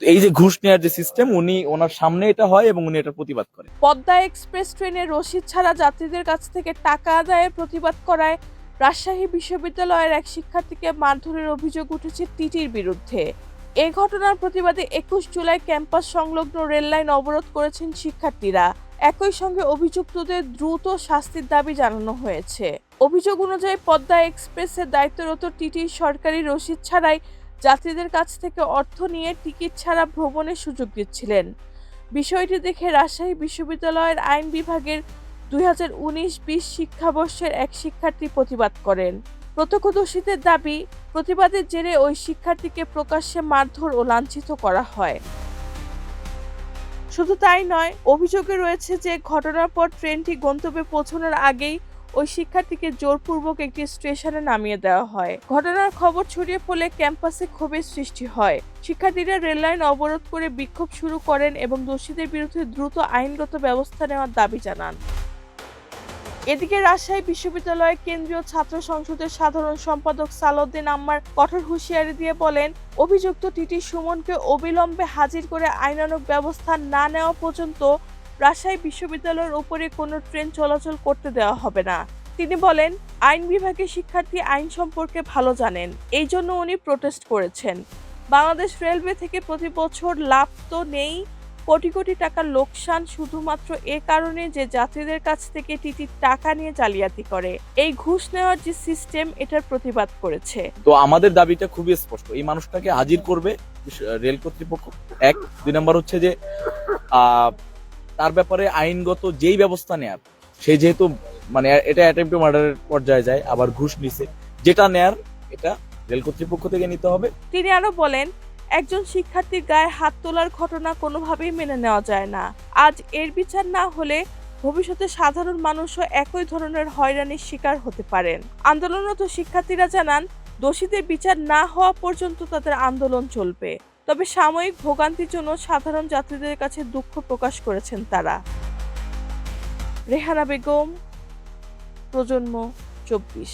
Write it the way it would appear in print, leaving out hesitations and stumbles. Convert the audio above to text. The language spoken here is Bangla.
এই যে ঘুষ নেওয়ার যে সিস্টেম, উনি ওনার সামনে এটা হয় এবং উনি এটা প্রতিবাদ করেন। পদ্মা এক্সপ্রেস ট্রেনে রসিদ ছাড়া যাত্রীদের কাছ থেকে টাকা আদায়ের প্রতিবাদ করায় রাজশাহী বিশ্ববিদ্যালয়ের এক শিক্ষার্থীকে মারধরের অভিযোগ উঠেছে টিটির বিরুদ্ধে। এ ঘটনার প্রতিবাদে ২১ জুলাই ক্যাম্পাস সংলগ্ন রেললাইন অবরোধ করেছেন শিক্ষার্থীরা। একই সঙ্গে অভিযুক্তদের দ্রুত শাস্তির দাবি জানানো হয়েছে। অভিযোগ অনুযায়ী পদ্মা এক্সপ্রেসের দায়িত্বরত টিটি সরকারি রসিদ ছাড়াই যাত্রীদের কাছ থেকে অর্থ নিয়ে টিকিট ছাড়া ভ্রমণের সুযোগ দিচ্ছিলেন। বিষয়টি দেখে রাজশাহী বিশ্ববিদ্যালয়ের আইন বিভাগের 2019-20 শিক্ষাবর্ষের এক শিক্ষার্থী প্রতিবাদ করেন। প্রত্যক্ষদর্শীদের দাবি, প্রতিবাদের জেরে ওই শিক্ষার্থীকে প্রকাশ্যে মারধর ও লাঞ্ছিত করা হয়। শুধু তাই নয়, অভিযোগে রয়েছে যে ঘটনার পর ট্রেনটি গন্তব্যে পৌঁছানোর আগেই ওই শিক্ষার্থীকে জোরপূর্বক একটি স্টেশনে নামিয়ে দেওয়া হয়। ঘটনার খবর ছড়িয়ে পড়লে ক্যাম্পাসে ক্ষোভের সৃষ্টি হয়। শিক্ষার্থীরা রেললাইন অবরোধ করে বিক্ষোভ শুরু করেন এবং দোষীদের বিরুদ্ধে দ্রুত আইনগত ব্যবস্থা নেওয়ার দাবি জানান। এদিকে রাজশাহী বিশ্ববিদ্যালয়ের কেন্দ্রীয় ছাত্র সংসদের সাধারণ সম্পাদক সালাউদ্দিন আম্মার কঠোর হুঁশিয়ারি দিয়ে বলেন, অভিযুক্ত টিটি সুমনকে অবিলম্বে হাজির করে আইনানুগ ব্যবস্থা না নেওয়া পর্যন্ত রাজশাহী বিশ্ববিদ্যালয়ের উপরে কোনো ট্রেন চলাচল করতে দেওয়া হবে না। তিনি বলেন, আইন বিভাগের শিক্ষার্থী আইন সম্পর্কে ভালো জানেন, এই জন্য উনি প্রোটেস্ট করেছেন। বাংলাদেশ রেলওয়ে থেকে প্রতি বছর লাভ তো নেই, কোটি কোটি টাকার লোকসান শুধুমাত্র এ কারণে যে যাত্রীদের কাছ থেকে টিটি টাকা নিয়ে জালিয়াতি করে। এই ঘুষ নেওয়ার যে সিস্টেম, এটার প্রতিবাদ করেছে। তো আমাদের দাবিটা খুবই স্পষ্ট, এই মানুষটাকে হাজির করবে রেল কর্তৃপক্ষ। 1, 2 নম্বর হচ্ছে যে তার ব্যাপারে আইনগত যেই ব্যবস্থা নেয়ার, সে যেহেতু মানে এটা অ্যাটেম্প্ট টু মার্ডারের পর্যায়ে যায়, আবার ঘুষ নিছে, যেটা নেয়ার এটা রেল কর্তৃপক্ষ থেকে নিতে হবে। তিনি আরো বলেন, একজন শিক্ষার্থীর গায়ে হাত তোলার ঘটনা কোনোভাবেই মেনে নেওয়া যায় না। আজ এর বিচার না হলে ভবিষ্যতে সাধারণ মানুষও একই ধরনের হয়রানির শিকার হতে পারেন। আন্দোলনরত শিক্ষার্থীরা জানান, দোষীদের বিচার না হওয়া পর্যন্ত তাদের আন্দোলন চলবে। তবে সাময়িক ভোগান্তির জন্য সাধারণ যাত্রীদের কাছে দুঃখ প্রকাশ করেছেন তারা। রেহানা বেগম, প্রজন্ম 24।